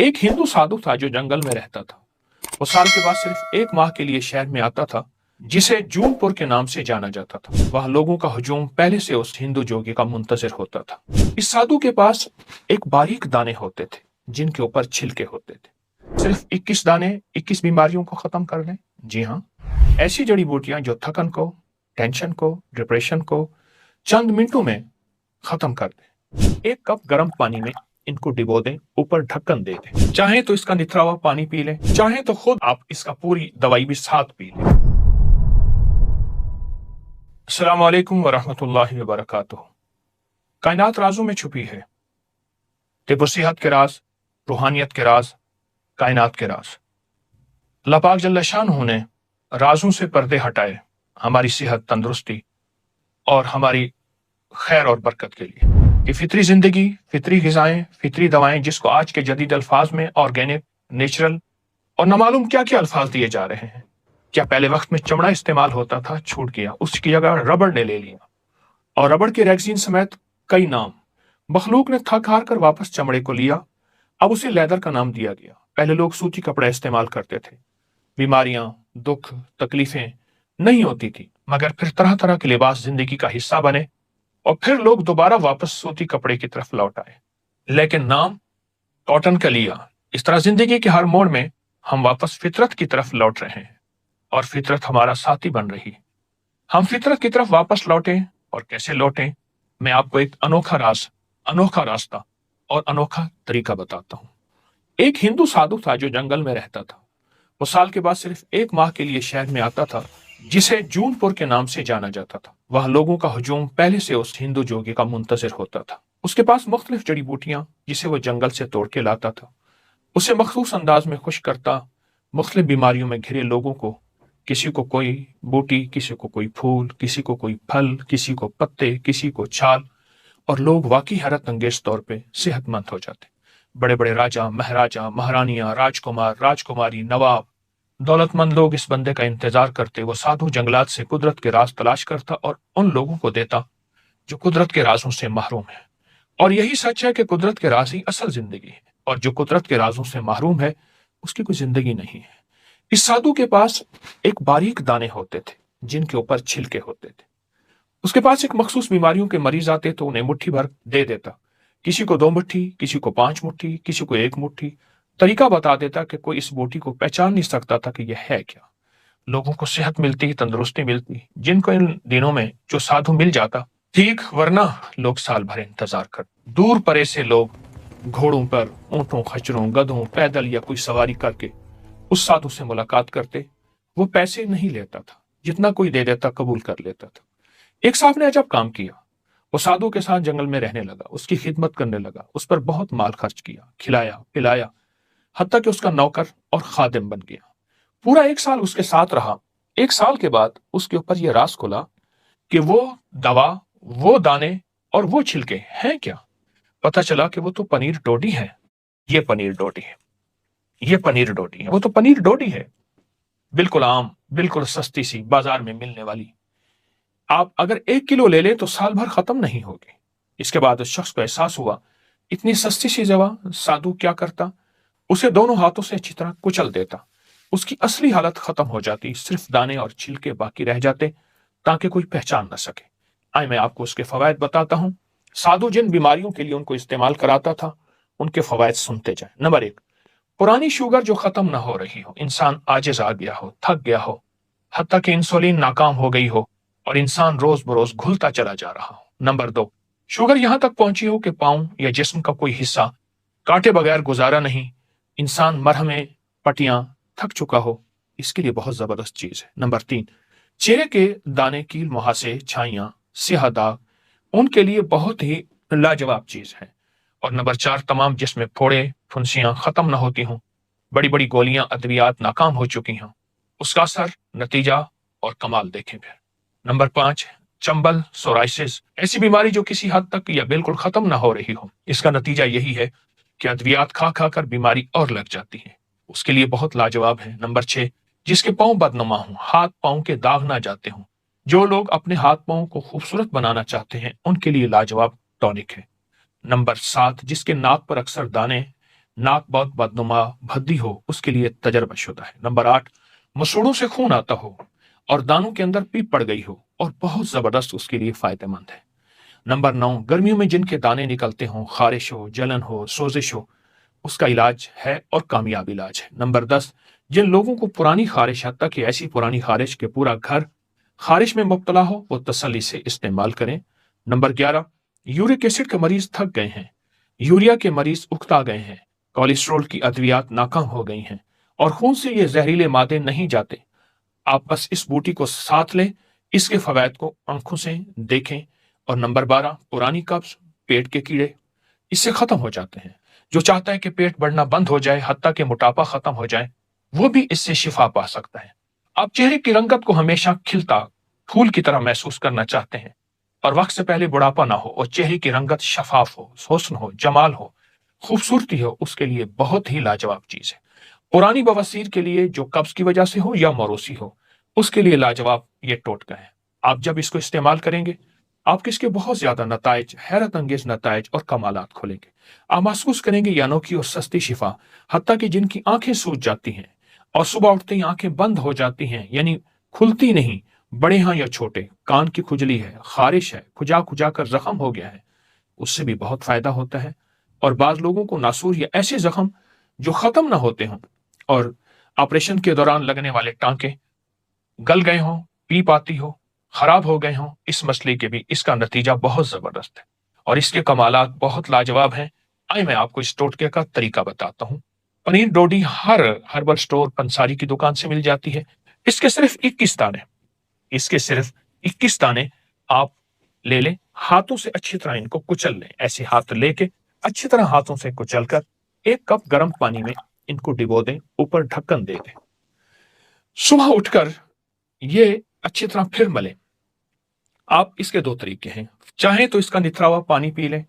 एक हिंदू साधु था जो जंगल में रहता था। वो साल के बाद सिर्फ 1 माह के लिए शहर में आता था, जिसे जूनपुर के नाम से जाना जाता था। वह लोगों का हुजूम पहले से उस हिंदू जोगी का मुंतजिर होता था। इस साधु के पास एक बारीक दाने होते थे, जिनके ऊपर छिलके होते थे। सिर्फ 21 दाने 21 बीमारियों को खत्म कर दें। जी हाँ, ऐसी जड़ी बूटियां जो थकन को, टेंशन को, डिप्रेशन को चंद मिनटों में खत्म कर दें। 1 कप गर्म पानी में इनको डिबो दें, ऊपर ढक्कन दे दें। चाहे तो इसका निथरा हुआ पानी पी लें, चाहे तो खुद आप इसका पूरी दवाई भी साथ पी लें। अस्सलाम वालेकुम वरहमतुल्लाहि वबरकातुहू। कायनात राजों में छुपी है। तिब सेहत के राज, रूहानियत के राज, कायनात के राज। अल्लाह पाक जल्ल शानहू ने राजों से पर्दे हटाए हमारी सेहत, तंदुरुस्ती और हमारी खैर और बरकत के लिए कि फितरी जिंदगी, फितरी ग़िज़ाएं, फितरी दवाएं, जिसको आज के जदीद अल्फाज में ऑर्गेनिक, नेचुरल और न मालूम क्या क्या अल्फाज दिए जा रहे हैं। क्या पहले वक्त में चमड़ा इस्तेमाल होता था? छूट गया, उसकी जगह रबड़ ने ले लिया और रबड़ के रेक्सीन समेत कई नाम मखलूक ने थक हार कर वापस चमड़े को लिया। अब उसे लेदर का नाम दिया गया। पहले लोग सूती कपड़े इस्तेमाल करते थे। बीमारियां, दुख, तकलीफें नहीं होती थी, मगर फिर तरह तरह के लिबास जिंदगी का हिस्सा बने और फिर लोग दोबारा वापस सूती कपड़े की तरफ लौट आए, लेकिन नाम कॉटन का लिया। इस तरह जिंदगी के हर मोड़ में हम वापस फितरत की तरफ लौट रहे हैं और फितरत हमारा साथी बन रही है। हम फितरत की तरफ वापस लौटें और कैसे लौटें, मैं आपको एक अनोखा राज, अनोखा रास्ता और अनोखा तरीका बताता हूँ। एक हिंदू साधु था जो जंगल में रहता था। वो साल के बाद सिर्फ 1 माह के लिए शहर में आता था, जिसे जूनपुर के नाम से जाना जाता था। वह लोगों का हुजूम पहले से उस हिंदू जोगी का मुंतजिर होता था। उसके पास मुख्तलिफ जड़ी बूटियां, जिसे वो जंगल से तोड़ के लाता था, उसे मखसूस अंदाज में खुश करता। मुख्तलिफ बीमारियों में घिरे लोगों को, किसी को कोई बूटी, किसी को कोई फूल, किसी को कोई फल, किसी को पत्ते, किसी को छाल, और लोग वाकई हैरत अंगेज तौर पे सेहतमंद हो जाते। बड़े बड़े राजा, महाराजा, महारानियां, राजकुमार, राजकुमारी, नवाब, दौलतमंद लोग इस बंदे का इंतजार करते। वो साधु जंगलात से कुदरत के राज तलाश करता और उन लोगों को देता जो कुदरत के राजों से महरूम है। और यही सच है कि कुदरत के राज ही असल जिंदगी है, और जो कुदरत के राजों से महरूम है उसकी कोई जिंदगी नहीं है। इस साधु के पास एक बारीक दाने होते थे, जिनके ऊपर छिलके होते थे। उसके पास एक मखसूस बीमारियों के मरीज आते तो उन्हें मुट्ठी भर दे देता। किसी को 2 मुट्ठी, किसी को 5 मुट्ठी, किसी को 1 मुट्ठी। तरीका बता देता कि कोई इस बूटी को पहचान नहीं सकता था कि यह है क्या। लोगों को सेहत मिलती, तंदुरुस्ती मिलती। जिनको इन दिनों में जो साधु मिल जाता ठीक, वरना लोग साल भर इंतजार कर। दूर परे से लोग घोड़ों पर, ऊंटों, खच्चरों, गधों, पैदल या कोई सवारी करके उस साधु से मुलाकात करते। वो पैसे नहीं लेता था, जितना कोई दे देता कबूल कर लेता था। एक साहब ने अजब काम किया। वो साधु के साथ जंगल में रहने लगा, उसकी खिदमत करने लगा, उस पर बहुत माल खर्च किया, खिलाया पिलाया, हत्ता कि उसका नौकर और खादिम बन गया। पूरा 1 साल उसके साथ रहा। 1 साल के बाद उसके ऊपर यह राज खुला कि वो दवा, वो दाने और वो छिलके हैं क्या। पता चला कि वो तो पनीर डोडी है। ये पनीर डोडी है, ये पनीर डोडी है, वो तो पनीर डोडी है, बिल्कुल आम, बिल्कुल सस्ती सी, बाजार में मिलने वाली। आप अगर 1 किलो ले लें तो साल भर खत्म नहीं होगी। इसके बाद उस शख्स को एहसास हुआ, इतनी सस्ती सी दवा साधु क्या करता, उसे दोनों हाथों से अच्छी तरह कुचल देता। उसकी असली हालत खत्म हो जाती, सिर्फ दाने और छिलके बाकी रह जाते ताकि कोई पहचान न सके। आइए मैं आपको उसके फवायद बताता हूं। साधु जिन बीमारियों के लिए उनको इस्तेमाल कराता था, उनके फवायद सुनते जाए। नंबर 1, पुरानी शुगर जो खत्म ना हो रही हो, इंसान आजिज आ गया हो, थक गया हो, हत्ता कि इंसुलिन नाकाम हो गई हो और इंसान रोज बरोज घुलता चला जा रहा हो। नंबर 2, शुगर यहां तक पहुंची हो कि पांव या जिस्म का कोई हिस्सा काटे बगैर गुजारा नहीं, इंसान मरहमें, पटियां थक चुका हो। इसके लिए बहुत जबरदस्त चीज है। नंबर 3, चेहरे के दाने, कील, मुहासे, छाइयां, स्याह दाग, उनके लिए बहुत ही लाजवाब चीज है। और नंबर 4, तमाम जिसमें फोड़े, फुंसियां खत्म ना होती हों, बड़ी बड़ी गोलियां, अद्वियात नाकाम हो चुकी हों, उसका असर, नतीजा और कमाल देखें फिर। नंबर 5, चंबल, सोराइसिस, ऐसी बीमारी जो किसी हद तक या बिल्कुल खत्म ना हो रही हो, इसका नतीजा यही है कि अद्वियात खा खा कर बीमारी और लग जाती है, उसके लिए बहुत लाजवाब है। नंबर 6, जिसके पांव बदनुमा हों, हाथ पांव के दाग ना जाते हों, जो लोग अपने हाथ पांव को खूबसूरत बनाना चाहते हैं, उनके लिए लाजवाब टॉनिक है। नंबर 7, जिसके नाक पर अक्सर दाने नाक बहुत बदनुमा भद्दी हो उसके लिए तजर्बा शुदा है। नंबर 8, मसूड़ों से खून आता हो और दानों के अंदर पीप पड़ गई हो और बहुत जबरदस्त, उसके लिए फायदेमंद है। नंबर 9, गर्मियों में जिनके दाने निकलते हों, खारिश हो, जलन हो, सोजिश हो, उसका इलाज है और कामयाब इलाज है। नंबर 10, जिन लोगों को पुरानी खारिश, हत्ता कि ऐसी पुरानी खारिश के पूरा घर खारिश में मुब्तला हो, वो तसल्ली से इस्तेमाल करें। नंबर 11, यूरिक एसिड के मरीज थक गए हैं, यूरिया के मरीज उकता गए हैं, कोलेस्ट्रोल की अद्वियात नाकाम हो गई हैं और खून से ये जहरीले मादे नहीं जाते, आप बस इस बूटी को साथ लें, इसके फवायद को आंखों से देखें। और नंबर 12, पुरानी कब्ज, पेट के कीड़े, इससे खत्म हो जाते हैं। जो चाहता है कि पेट बढ़ना बंद हो जाए, हत्ता कि मोटापा खत्म हो जाए, वो भी इससे शिफा पा सकता है। आप चेहरे की रंगत को हमेशा खिलता फूल की तरह महसूस करना चाहते हैं और वक्त से पहले बुढ़ापा ना हो और चेहरे की रंगत शफाफ हो, हुस्न हो, जमाल हो, खूबसूरती हो, उसके लिए बहुत ही लाजवाब चीज है। पुरानी बवासीर के लिए, जो कब्ज की वजह से हो या मौरूसी हो, उसके लिए लाजवाब ये टोटका है। आप जब इसको इस्तेमाल करेंगे, आपके इसके बहुत ज्यादा नताइज, हैरत अंगेज नताइज और कमालात खोलेंगे। आप महसूस करेंगे ये अनोखी और सस्ती शिफा, हत्ता कि जिनकी आंखें सूज जाती हैं और सुबह उठते ही आंखें बंद हो जाती हैं, यानी खुलती नहीं, बड़े हैं या छोटे, कान की खुजली है, खारिश है, खुजा खुजा कर जख्म हो गया है, उससे भी बहुत फायदा होता है। और बाज लोगों को नासूर या ऐसे जख्म जो खत्म ना होते हों और ऑपरेशन के दौरान लगने वाले टांके गल गए हों, पीप आती हो, खराब हो गए हों, इस मसले के भी इसका नतीजा बहुत जबरदस्त है और इसके कमालात बहुत लाजवाब हैं। आइए मैं आपको इस टोटके का तरीका बताता हूँ। पनीर डोडी हर हर्बल स्टोर पंसारी की दुकान से मिल जाती है। इसके सिर्फ 21 दाने, इसके सिर्फ 21 दाने आप ले लें। हाथों से अच्छी तरह इनको कुचल लें। ऐसे हाथ लेके अच्छी तरह हाथों से कुचल कर 1 कप गर्म पानी में इनको डिबो दें, ऊपर ढक्कन दे दें। सुबह उठकर ये अच्छी तरह फिर मलें। आप इसके 2 तरीके हैं, चाहे तो इसका निथरा हुआ पानी पी लें,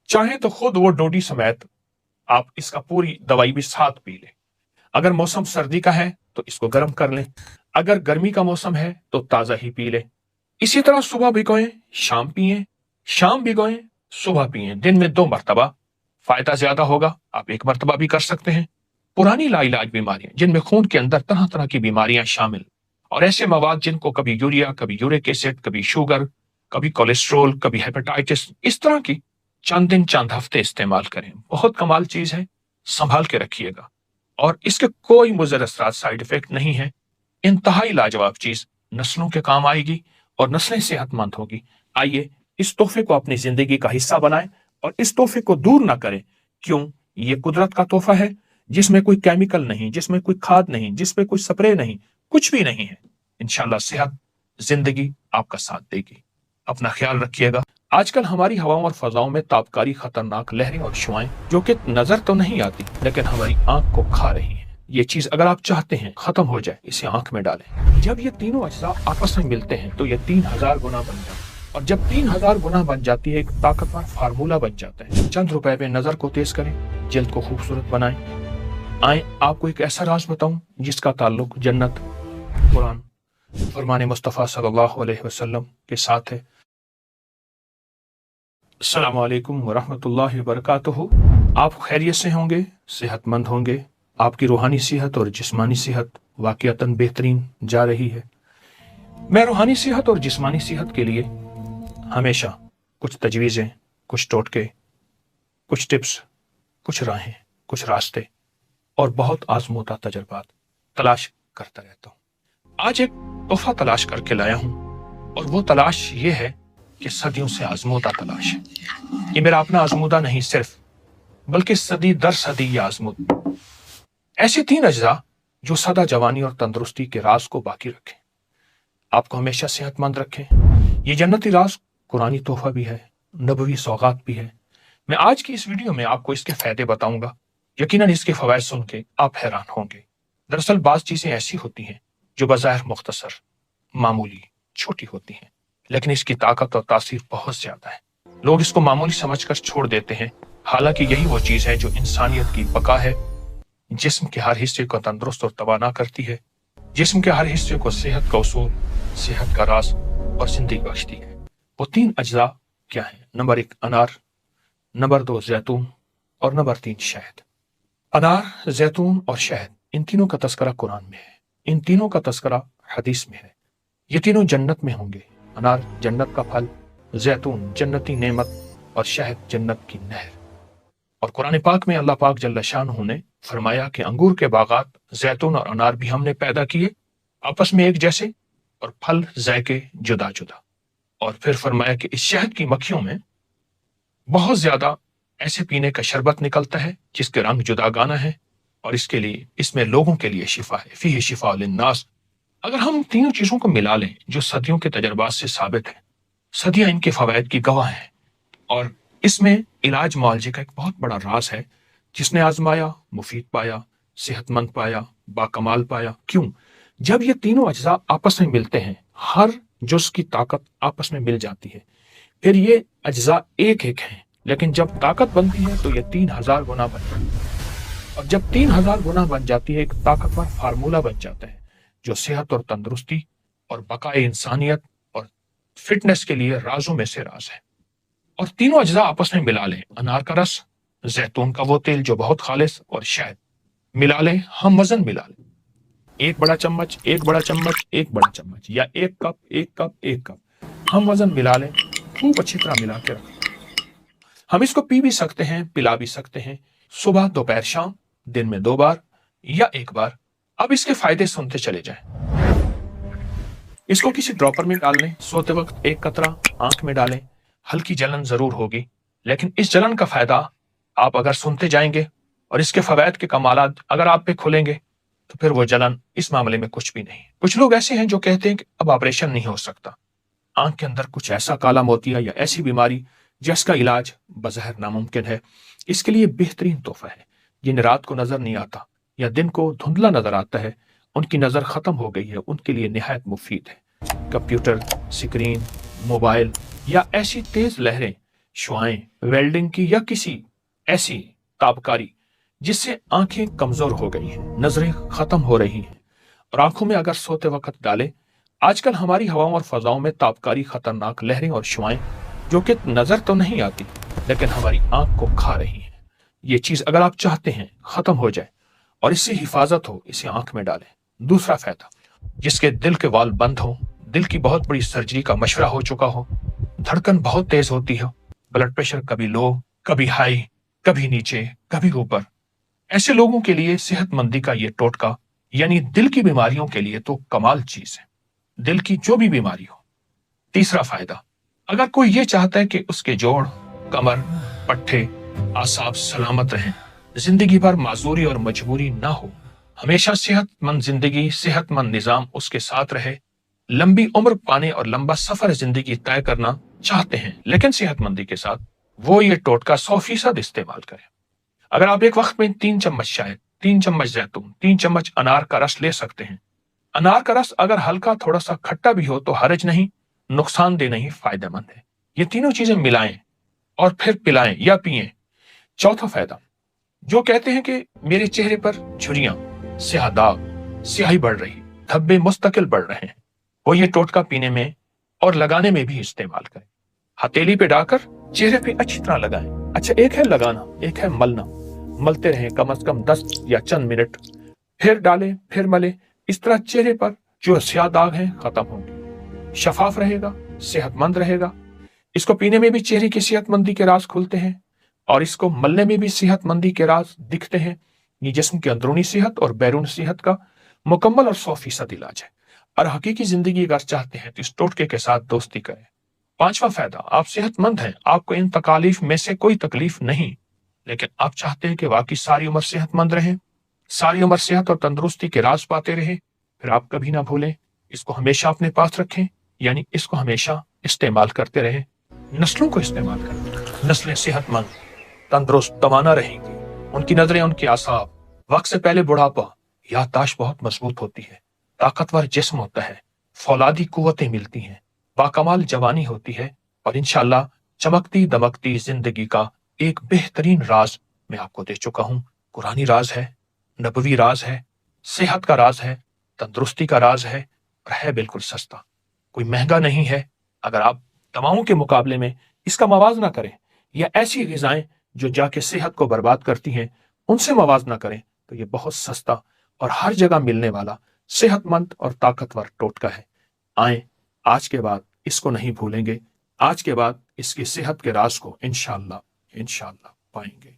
चाहे तो खुद वो डोडी समेत आप इसका पूरी दवाई भी साथ पी लें। अगर मौसम सर्दी का है तो इसको गर्म कर लें, अगर गर्मी का मौसम है तो ताजा ही पी लें। इसी तरह सुबह भिगोएं, शाम पिएं, शाम भिगोएं, सुबह पिएं। दिन में 2 मरतबा, फायदा ज्यादा होगा, आप 1 मरतबा भी कर सकते हैं। पुरानी लाइलाज बीमारियां, जिनमें खून के अंदर तरह तरह की बीमारियां शामिल और ऐसे मवाद जिनको कभी यूरिया, कभी यूरिक एसिड, कभी शुगर, कभी कोलेस्ट्रोल, कभी हेपेटाइटिस, इस तरह की चंद दिन चंद हफ्ते इस्तेमाल करें। बहुत कमाल चीज है, संभाल के रखिएगा और इसके कोई मुज़र असरात, साइड इफेक्ट नहीं है। इंतहाई लाजवाब चीज, नस्लों के काम आएगी और नस्लें सेहतमंद होगी। आइए इस तोहफे को अपनी जिंदगी का हिस्सा बनाएं और इस तोहफे को दूर ना करें। क्यों? ये कुदरत का तोहफा है जिसमें कोई केमिकल नहीं, जिसमें कोई खाद नहीं, जिसमें कोई स्प्रे नहीं, कुछ भी नहीं है। इंशाल्लाह सेहत जिंदगी आपका साथ देगी। अपना ख्याल रखिएगा। आजकल हमारी हवाओं और फजाओं में ताबकारी खतरनाक लहरें और शुआएं, जो कि नजर तो नहीं आती लेकिन हमारी आंख को खा रही हैं। ये चीज अगर आप चाहते हैं खत्म हो जाए, इसे आंख में डालें। जब ये तीनों अज्जा आपस में मिलते हैं तो ये 3000 गुना बन जाते हैं और जब 3000 गुना बन जाती है, एक ताकतवर फार्मूला बन जाता है। चंद रुपए में नजर को तेज करें, जल्द को खूबसूरत बनाएं। आए आपको एक ऐसा राज बताऊं जिसका ताल्लुक जन्नत, कुरान, फरमान मुस्तफ़ा सल्लल्लाहु अलैहि वसल्लम के साथ है। अस्सलामु अलैकुम वरहमतुल्लाहि वबरकातुहू। आप खैरियत से होंगे, सेहतमंद होंगे, आपकी रूहानी सेहत और जिस्मानी सेहत वाकईतन बेहतरीन जा रही है। मैं रूहानी सेहत और जिस्मानी सेहत के लिए हमेशा कुछ तजवीज़ें, कुछ टोटके, कुछ टिप्स, कुछ राहें, कुछ रास्ते और बहुत आजमूदा तजर्बात तलाश करता रहता हूँ। आज एक तोहफा तलाश करके लाया हूँ और वो तलाश ये है कि सदियों से आजमूदा तलाश है। ये मेरा अपना आजमूदा नहीं सिर्फ, बल्कि सदी दर सदी ये आजमूद। ऐसे 3 अज्जा जो सदा जवानी और तंदुरुस्ती के राज को बाकी रखें, आपको हमेशा सेहतमंद रखें। ये जन्नती राज कुरानी तोहफा भी है, नबवी सौगात भी है। मैं आज की इस वीडियो में आपको इसके फायदे बताऊंगा। यकीनन इसके फवायद सुन के आप हैरान होंगे। दरअसल बाज चीजें ऐसी होती हैं जो बज़ाहिर मुख्तसर, मामूली, छोटी होती हैं, लेकिन इसकी ताकत और तासीर बहुत ज्यादा है। लोग इसको मामूली समझकर छोड़ देते हैं, हालांकि यही वो चीज है जो इंसानियत की बका है। जिस्म के हर हिस्से को तंदुरुस्त और तवाना करती है, जिस्म के हर हिस्से को सेहत का उसूल, सेहत का राज और जिंदगी बख्शती है। वो 3 अज्जा क्या है? नंबर 1 अनार, नंबर 2 जैतून और नंबर 3 शहद। अनार, जैतून और शहद, इन तीनों का तस्करा कुरान में है, इन तीनों का तस्करा हदीस में है। ये तीनों जन्नत में होंगे। अनार जन्नत का फल, जैतून जन्नती नेमत और शहद जन्नत की नहर। और कुरान पाक में अल्लाह पाक जल्ल शानहू ने फरमाया कि अंगूर के बागात, जैतून और अनार भी हमने पैदा किए, आपस में एक जैसे और फल जायके जुदा जुदा। और फिर फरमाया कि इस शहद की मक्खियों में बहुत ज्यादा ऐसे पीने का शरबत निकलता है जिसके रंग जुदागाना है, और इसके लिए, इसमें लोगों के लिए शिफा है, फीह शिफा लिन्नास। अगर हम तीनों चीजों को मिला लें जो सदियों के तजर्बात से साबित है, सदियां इनके फवायद की गवाह हैं, और इसमें इलाज मुआवजे का एक बहुत बड़ा राज है। जिसने आजमाया मुफीद पाया, सेहतमंद पाया, बाकमाल पाया। क्यों? जब ये तीनों अज्जा आपस में मिलते हैं, हर जुज़ की ताकत आपस में मिल जाती है, फिर ये अज्जा एक एक हैं, लेकिन जब ताकत बनती है तो ये 3000 गुना बन जाती है, और जब 3000 गुना बन जाती है, एक ताकतवर फार्मूला बन जाता है जो सेहत और तंदुरुस्ती और बकाए इंसानियत और फिटनेस के लिए राजों में से राज है। और तीनों अज्जा आपस में मिला लें, अनार का रस, जैतून का वो तेल जो बहुत खालिस, और शहद मिला लें, हम वजन मिला लें, एक बड़ा चम्मच, एक बड़ा चम्मच, एक बड़ा चम्मच, या एक कप, एक कप, एक कप, हम वजन मिला लें, खूब अच्छी तरह मिला के रखें। हम इसको पी भी सकते हैं, पिला भी सकते हैं, सुबह, दोपहर, शाम, दिन में 2 बार या 1 बार। अब इसके फायदे सुनते चले जाएं। इसको किसी ड्रॉपर में डाल लें, सोते वक्त 1 कतरा आंख में डालें। हल्की जलन जरूर होगी, लेकिन इस जलन का फायदा आप अगर सुनते जाएंगे और इसके फवैद के कमालात अगर आप पे खुलेंगे, तो फिर वो जलन इस मामले में कुछ भी नहीं। कुछ लोग ऐसे हैं जो कहते हैं कि अब ऑपरेशन नहीं हो सकता, आंख के अंदर कुछ ऐसा काला मोतिया या ऐसी बीमारी जिसका इलाज बज़ाहिर नामुमकिन है। इसके लिए बेहतरीन तोहफा है। जिन्हें रात को नजर नहीं आता या दिन को धुंधला नजर आता है, उनकी नजर खत्म हो गई है, उनके लिए निहायत मुफीद है। कंप्यूटर स्क्रीन, मोबाइल या ऐसी तेज लहरें, शुआएं, वेल्डिंग की या किसी ऐसी ताबकारी जिससे आंखें कमजोर हो गई हैं, नजरें खत्म हो रही हैं, और आंखों में अगर सोते वक्त डालें। आजकल हमारी हवाओं और फजाओं में ताबकारी खतरनाक लहरें और शुआएं जो कि नजर तो नहीं आती लेकिन हमारी आंख को खा रही हैं। ये चीज अगर आप चाहते हैं खत्म हो जाए और इससे हिफाजत हो, इसे आंख में डालें। दूसरा फायदा, जिसके दिल के वाल्व बंद हो, दिल की बहुत बड़ी सर्जरी का मशवरा हो चुका हो, धड़कन बहुत तेज होती हो, ब्लड प्रेशर कभी लो, कभी हाई, कभी नीचे, कभी ऊपर, ऐसे लोगों के लिए सेहतमंदी का ये टोटका, यानी दिल की बीमारियों के लिए तो कमाल चीज है, दिल की जो भी बीमारी हो। तीसरा फायदा, अगर कोई ये चाहता है कि उसके जोड़, कमर, पट्टे, आसाब सलामत रहें, जिंदगी भर माजूरी और मजबूरी ना हो, हमेशा सेहतमंद जिंदगी, सेहतमंद निजाम उसके साथ रहे, लंबी उम्र पाने और लंबा सफर जिंदगी तय करना चाहते हैं लेकिन सेहतमंदी के साथ, वो ये टोटका 100% इस्तेमाल करें। अगर आप एक वक्त में 3 चम्मच शहद, 3 चम्मच जैतून, 3 चम्मच अनार का रस ले सकते हैं। अनार का रस अगर हल्का थोड़ा सा खट्टा भी हो तो हर्ज नहीं, नुकसानदेह नहीं, फायदेमंद है। ये तीनों चीजें मिलाएं और फिर पिलाएं या पिएं। चौथा फायदा, जो कहते हैं कि मेरे चेहरे पर झुर्रियां, स्याह दाग, स्याही बढ़ रही, धब्बे मुस्तकिल बढ़ रहे हैं, वो ये टोटका पीने में और लगाने में भी इस्तेमाल करें। हथेली पे डालकर चेहरे पे अच्छी तरह लगाएं। अच्छा, एक है लगाना, एक है मलना। मलते रहें कम से कम 10 या चंद मिनट, फिर डालें, फिर मलें। इस तरह चेहरे पर जो स्याह दाग हैं खत्म होंगे, शफाफ रहेगा, सेहतमंद रहेगा। इसको पीने में भी चेहरे की सेहतमंदी के राज खुलते हैं और इसको मलने में भी सेहतमंदी के राज दिखते हैं। ये जिस्म की अंदरूनी सेहत और बैरूनी सेहत का मुकम्मल और 100% इलाज है। और हकीकी जिंदगी अगर चाहते हैं तो इस टोटके के साथ दोस्ती करें। पांचवा फायदा, आप सेहतमंद हैं, आपको इन तकालीफ में से कोई तकलीफ नहीं, लेकिन आप चाहते हैं कि वाकई सारी उम्र सेहतमंद रहें, सारी उम्र सेहत और तंदुरुस्ती के राज पाते रहें, फिर आप कभी ना भूलें, इसको हमेशा अपने पास रखें, यानी इसको हमेशा इस्तेमाल करते रहें। नस्लों को इस्तेमाल करें, नस्लें सेहतमंद, तंदुरुस्त, तवाना रहेंगी, उनकी नजरें, उनके आसाब, वक्त से पहले बुढ़ापा, याददाश्त बहुत मजबूत होती है, ताकतवर जिस्म होता है, फौलादी कुव्वतें मिलती हैं, बाकमाल जवानी होती है, और इंशाअल्लाह चमकती दमकती जिंदगी का एक बेहतरीन राज मैं आपको दे चुका हूं। कुरानी राज है, नबवी राज है, सेहत का राज है, तंदुरुस्ती का राज है, और है बिल्कुल सस्ता, कोई महंगा नहीं है। अगर आप दवाओं के मुकाबले में इसका मवाजना करें या ऐसी ग़िज़ाएं जो जाके सेहत को बर्बाद करती हैं, ان سے موازنہ کریں تو یہ بہت سستا اور ہر جگہ ملنے والا صحت مند اور طاقتور ٹوٹکا ہے۔ آئیں آج کے بعد اس کو نہیں بھولیں گے، آج کے بعد اس کی صحت کے راز کو انشاءاللہ پائیں گے۔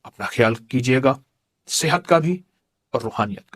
اپنا خیال کیجیے گا، صحت کا بھی اور روحانیت کا۔